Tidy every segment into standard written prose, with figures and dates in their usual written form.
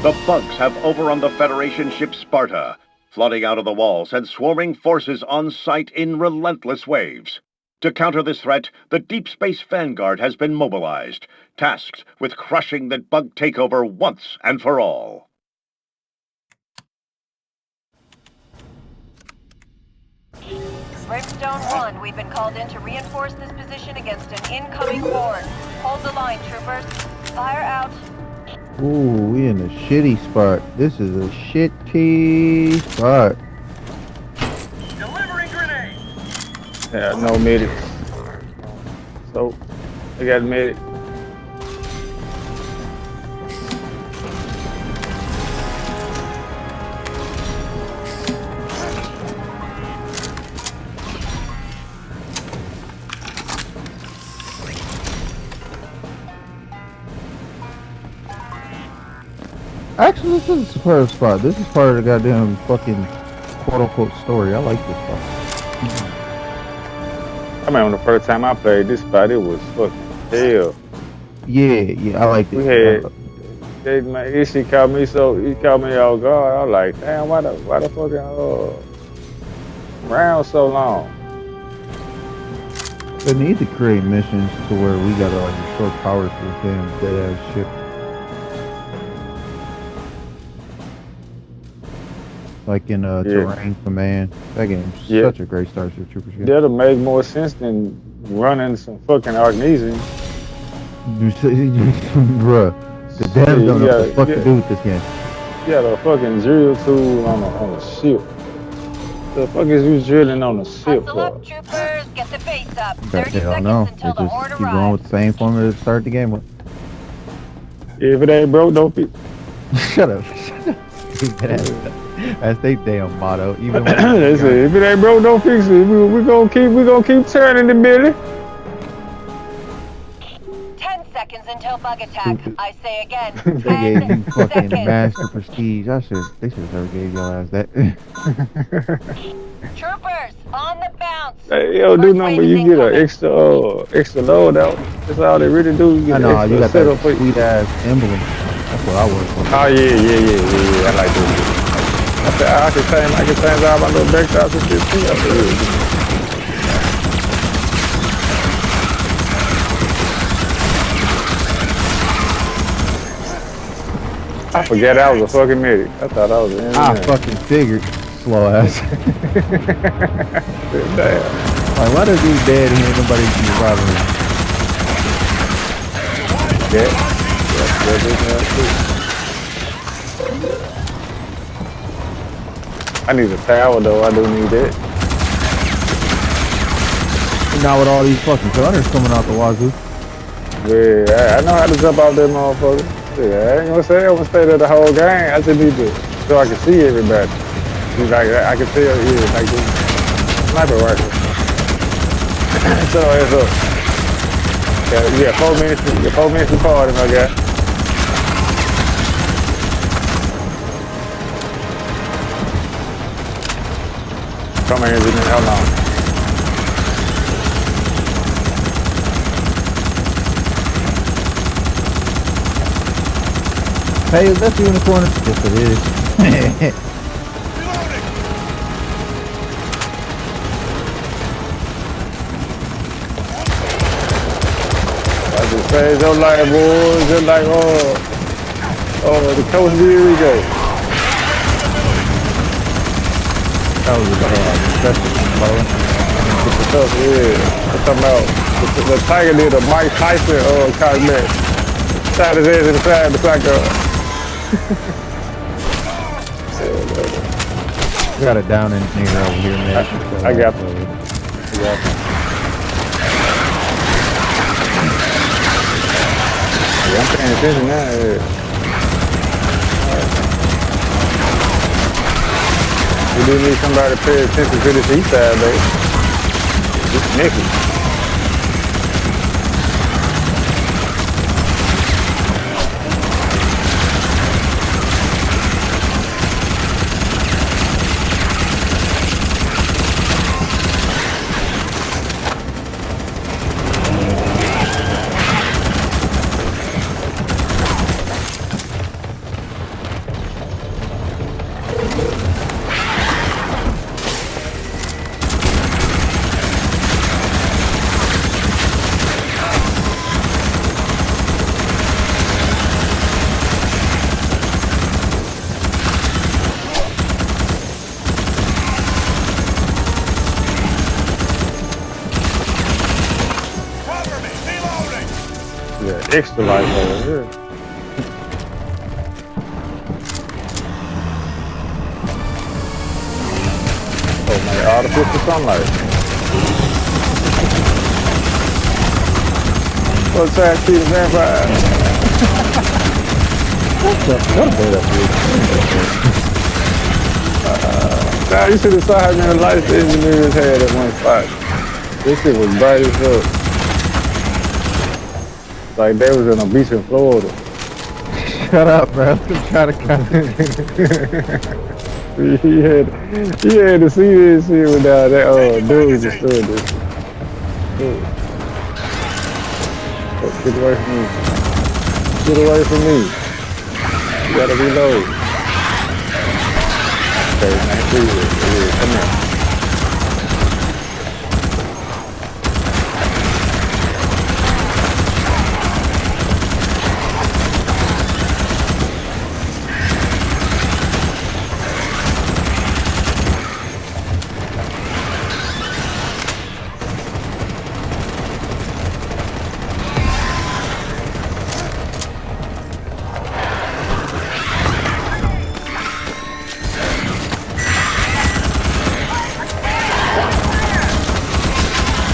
The bugs have overrun the Federation ship Sparta, flooding out of the walls and swarming forces on site in relentless waves. To counter this threat, the Deep Space Vanguard has been mobilized, tasked with crushing the bug takeover once and for all. Brimstone 1, we've been called in to reinforce this position against an incoming horde. Hold the line, troopers. Fire out. Ooh, we in a shitty spot. This is a shitty spot. Delivering grenade. Yeah, no medics. So, I got medic. Actually, this is a superb spot. This is part of the goddamn fucking quote-unquote story. I like this spot. I remember the first time I played this spot, it was fucking hell. Yeah, I like We this. had, my issue caught me he caught me off guard. I was like, damn, why the fucking round so long? They need to create missions to where we gotta like restore power to the damn dead ass ship. Like in Terrain Command. That game's such a great Starship Troopers game. That'll make more sense than running some fucking Argnesian. Bruh, the devs don't know what the fuck to do with this game. You got a fucking drill tool on a ship. The fuck is you drilling on a ship Hustle for? up, troopers. Get the base up. They 30 don't seconds know. until They the just horde keep going arrives. with the same formula to start the game with. If it ain't broke, don't fix. Shut up. That's their damn motto. Even when They say, if it ain't broke, don't fix it. We gonna keep turning the billy. 10 seconds until bug attack. I say again. they gave you 10 fucking seconds. master prestige. They should have never gave your ass that. Troopers, on the bounce. Hey, yo, do number, you get an extra loadout. That's all they really do. You I get know, an you got extra that setup. sweet ass emblem. That's what I work for. Oh yeah. I like this. I can change all my little backdrops and shit too. I forget I was a fucking medic. I thought I was an engineer. I fucking figured, slow ass. Damn. Like, why does he dead and ain't nobody surviving him? Yeah. I need a tower though, I do need that. Now with all these fucking gunners coming out the wazoo. Yeah, I know how to jump out that motherfucker. Yeah, I ain't gonna say I'm gonna stay there the whole game. I just need to, so I can see everybody. See, like, I can tell, like this sniper rifle. So it's up. Yeah, 4 minutes, 4 minutes to party, my guy. Come here, engineer, how long? Hey, is that you in the corner? Yes, it is. I just say, just like, boys, just like, the coach did every day. That was a bad discussion, brother. The stuff, yeah. I'm talking about the Tiger did a Mike Tyson cosmetic. Shot his ass in the side, the psycho. Got a down engineer over here, man. I got you. Yeah, I'm paying attention now. Yeah. We do need somebody to pay attention to this east side, though. This Nicky. Yeah, extra life over here. Oh man, artificial sunlight. What's that? See the vampire? That'll play that Now you should have saw how many lights the engineers had at one spot. This shit was bright as fuck. Like they was in a beach in Florida. shit. Shut up, bro. Try to cut He had to see this shit without that dude just doing this. Dude. Oh, get away from me. Get away from me. You gotta reload. Okay, man, please. Come here.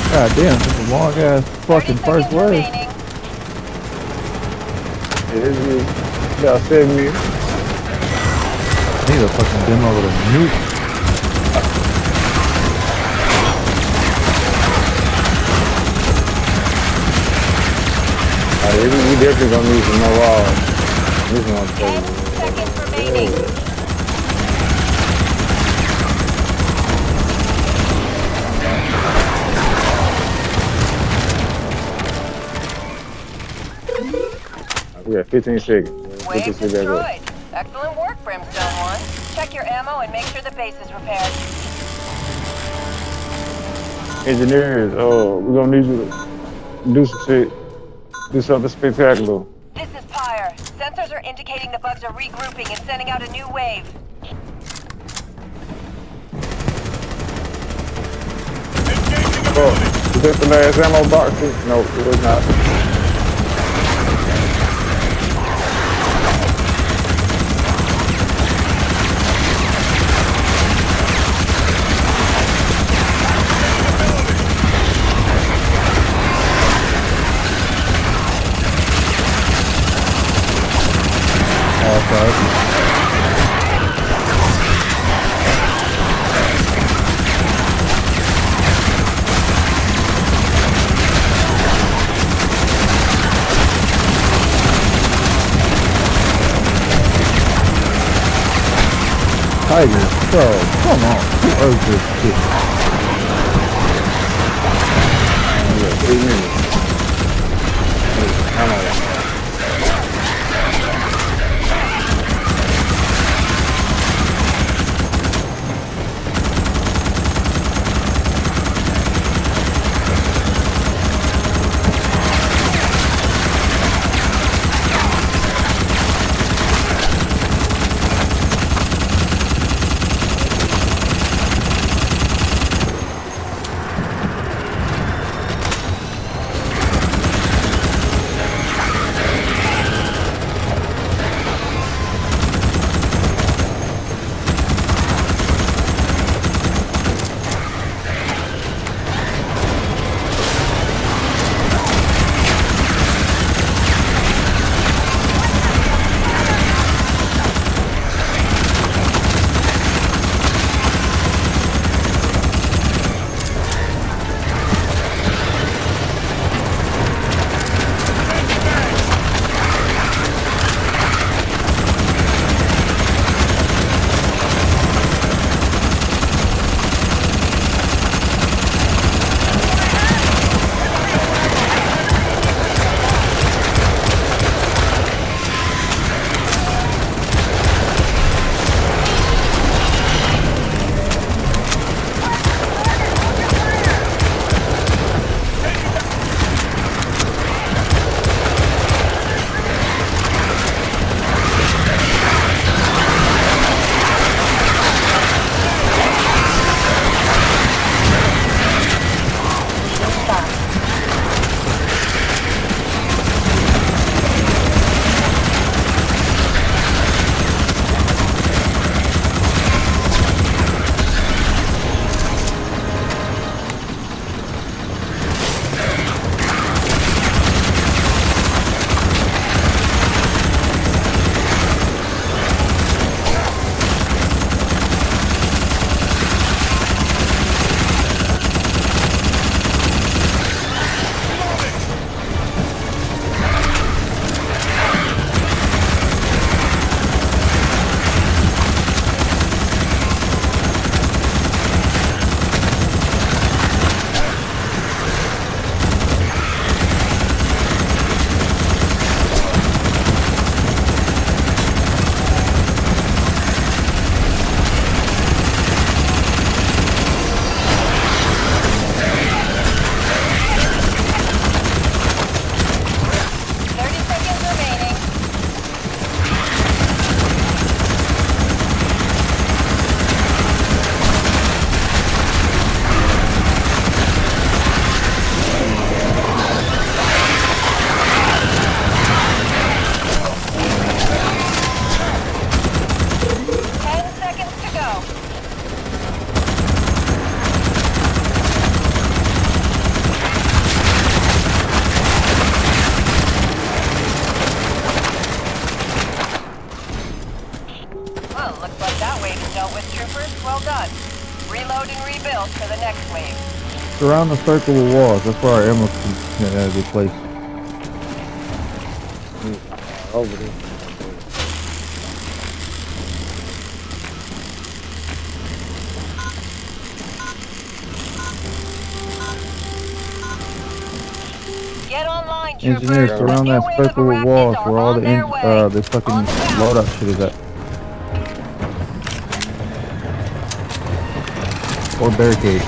God damn, this is a long ass fucking first wave. remaining. Yeah, this is about 7 minutes. Need a fucking demo with a nuke. We definitely gonna need some more walls. This one 10 seconds remaining. We got 15 seconds. Wave destroyed. Excellent work, Brimstone 1. Check your ammo and make sure the base is repaired. Engineers, we're gonna need you to do some shit. Do something spectacular. This is Pyre. Sensors are indicating the bugs are regrouping and sending out a new wave. Oh, is that the last ammo box? No, it was not. Tiger, bro, come on. Who owns this shit? We got 3 minutes. Come on. rebuilt for the next wave. Surround the circle with walls. That's where our ammo can be placed. Over there. Get online, troopers. Engineers, A surround new that wave of circle with Iraqis walls are where all on their way. the fucking On the ground. loadout shit is at. Or barricade.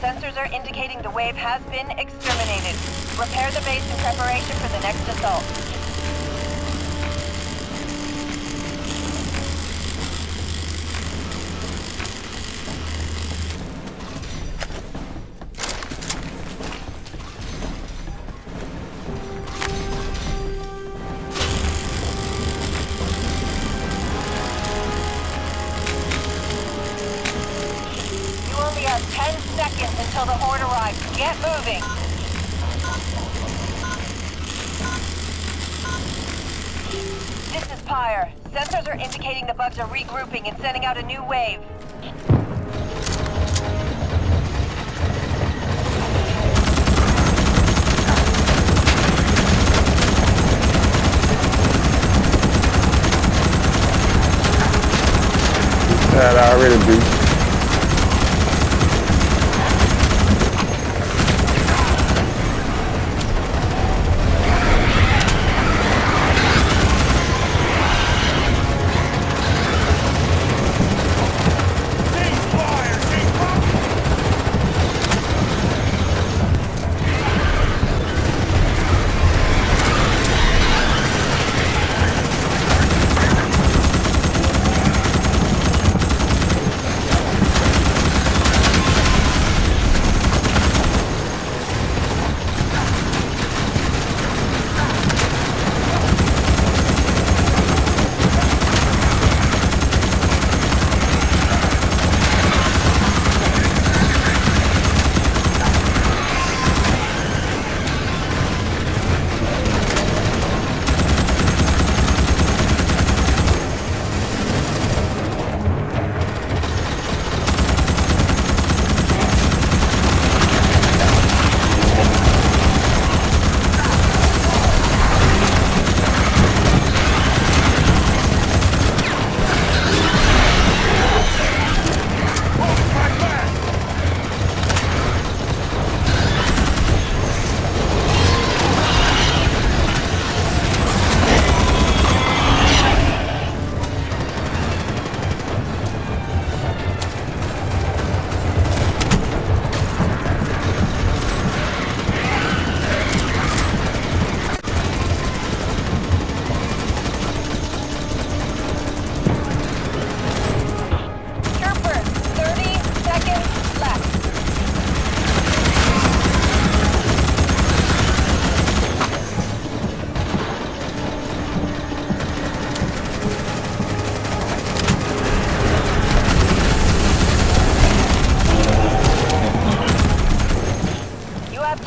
Sensors are indicating the wave has been exterminated. Repair the base in preparation for the next assault. You only have 10 seconds until the Horde arrives. Get moving! This is Pyre. Sensors are indicating the bugs are regrouping and sending out a new wave. That I already do.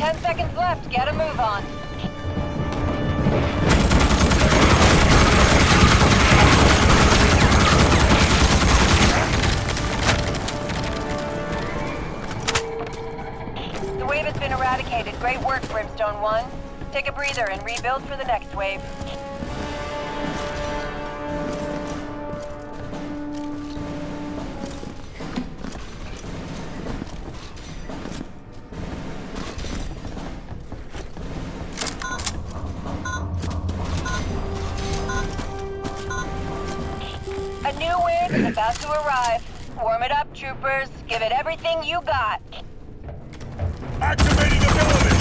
10 seconds left. Get a move on. The wave has been eradicated. Great work, Brimstone 1. Take a breather and rebuild for the next wave. A new wave is about to arrive. Warm it up, troopers. Give it everything you got. Activating ability!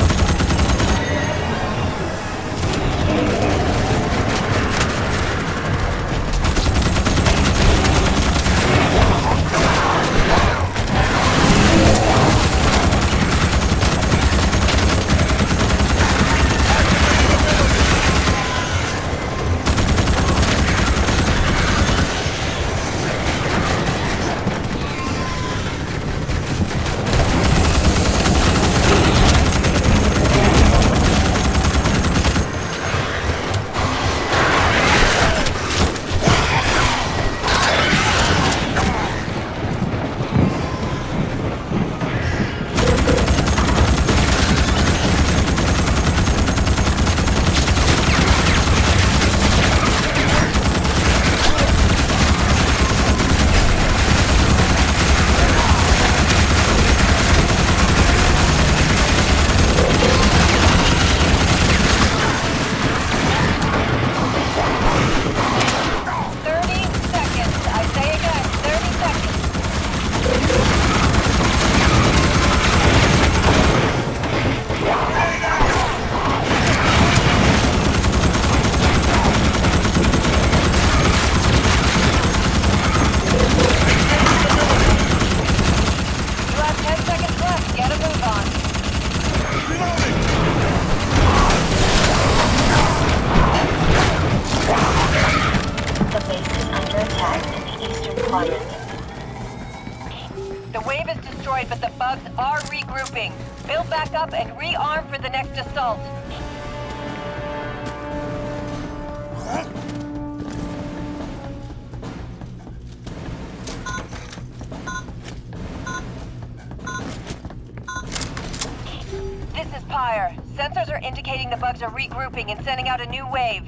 The wave is destroyed, but the bugs are regrouping. Build back up and rearm for the next assault. This is Pyre. Sensors are indicating the bugs are regrouping and sending out a new wave.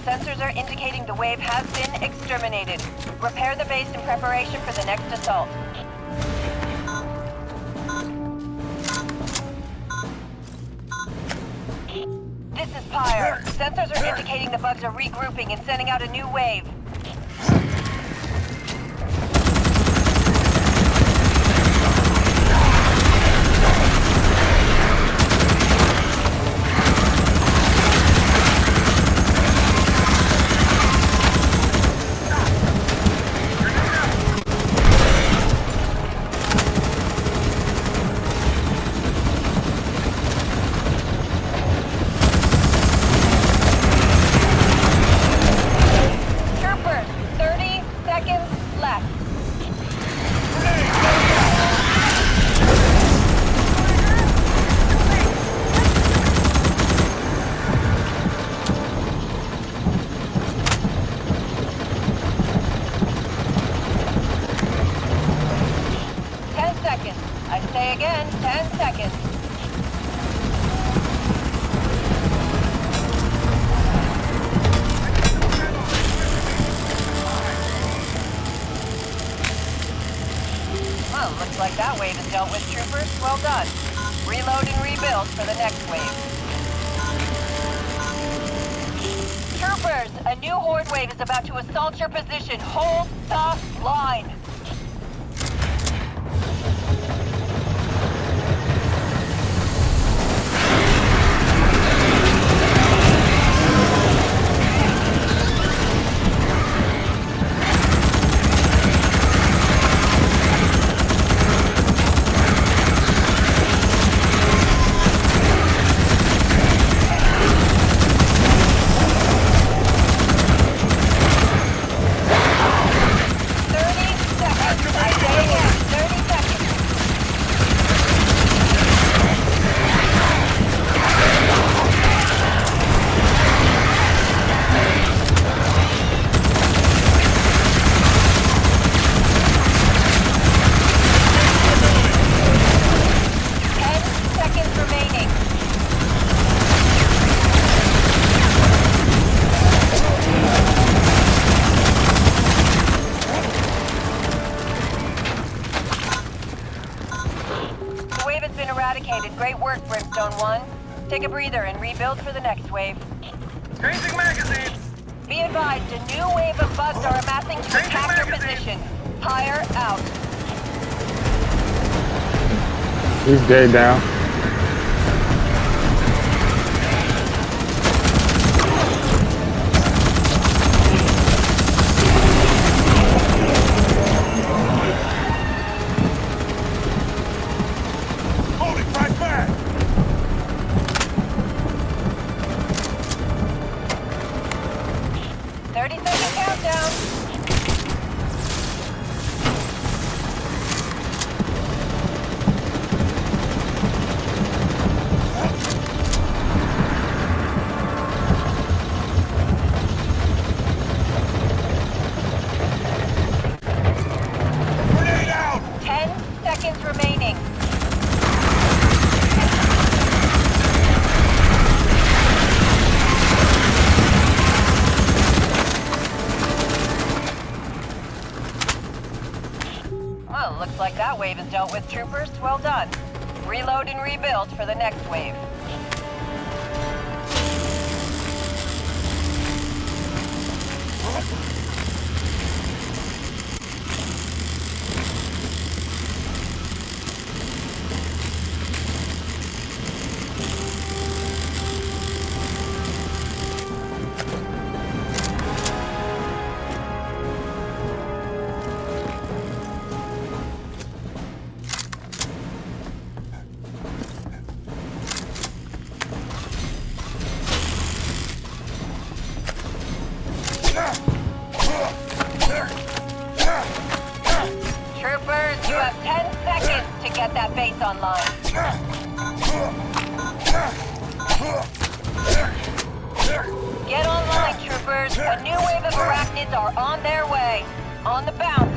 Sensors are indicating the wave has been exterminated. Repair the base in preparation for the next assault. This is Pyre. Sensors are indicating the bugs are regrouping and sending out a new wave. Say again, 10 seconds. Well, looks like that wave is dealt with, troopers. Well done. Reload and rebuild for the next wave. Troopers, a new Horde wave is about to assault your position. Hold the line. Great work, Brimstone 1. Take a breather and rebuild for the next wave. Changing magazines! Be advised, a new wave of bugs are amassing to attack your position. Pyre out. He's dead down. Holding right back! 30-second countdown. Grenade out! 10 seconds remaining. Well, looks like that wave is dealt with, troopers. Well done. Reload and rebuild for the next wave. Troopers, you have 10 seconds to get that base online. Get online, troopers. A new wave of arachnids are on their way. On the bounce.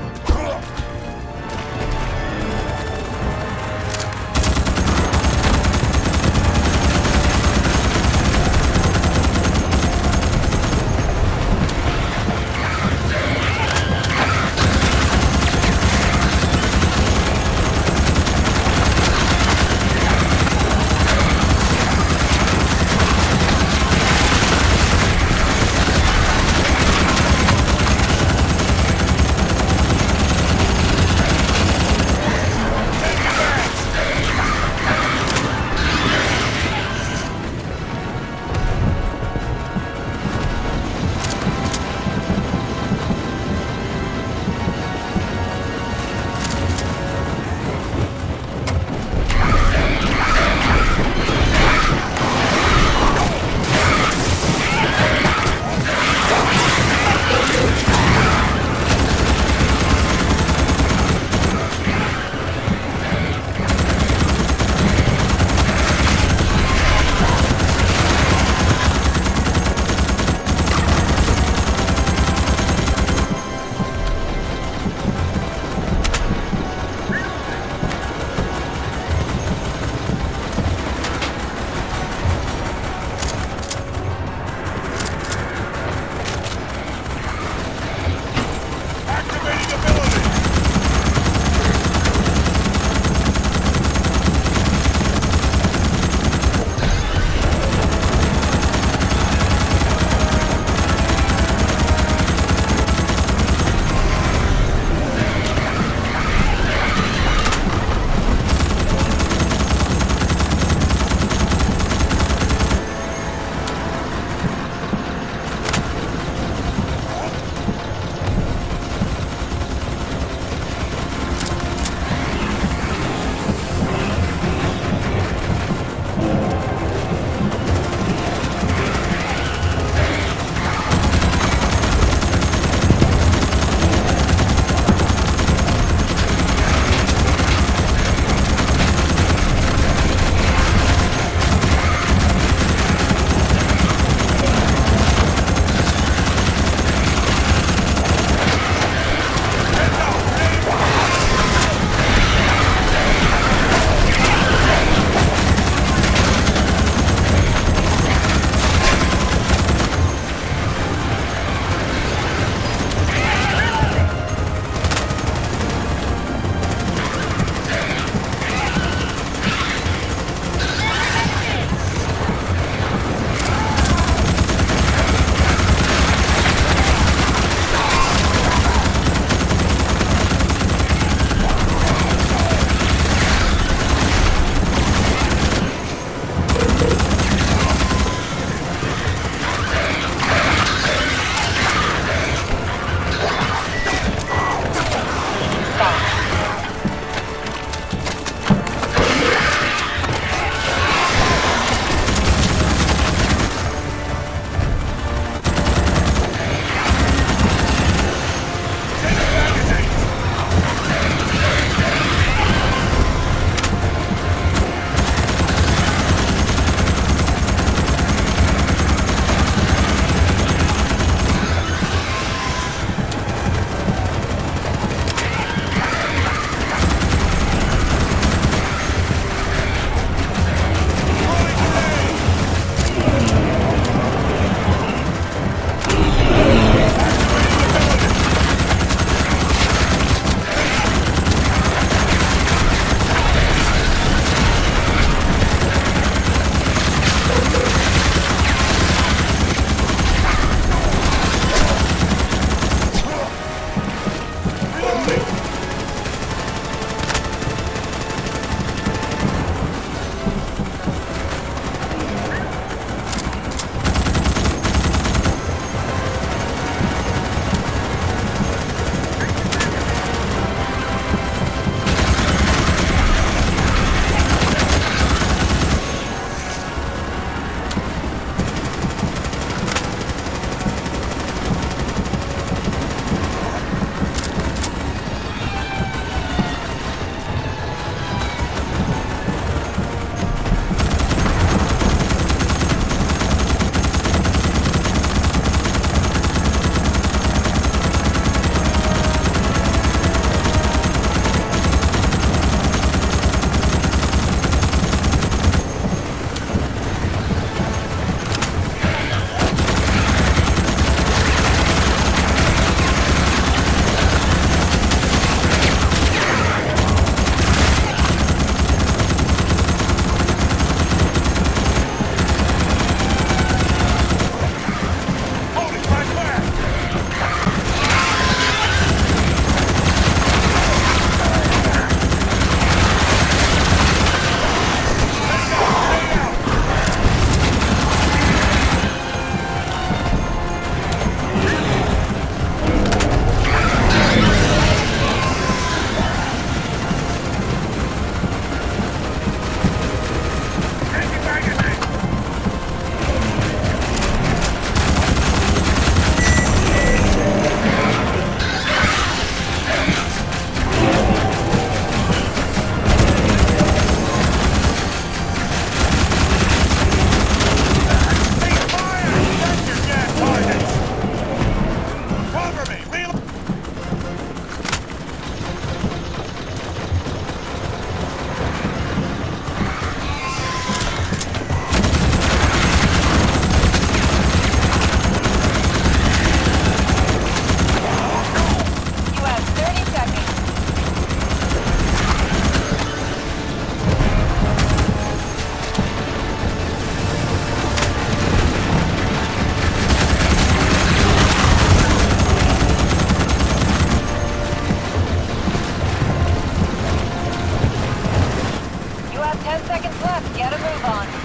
minutes left. Get a move on.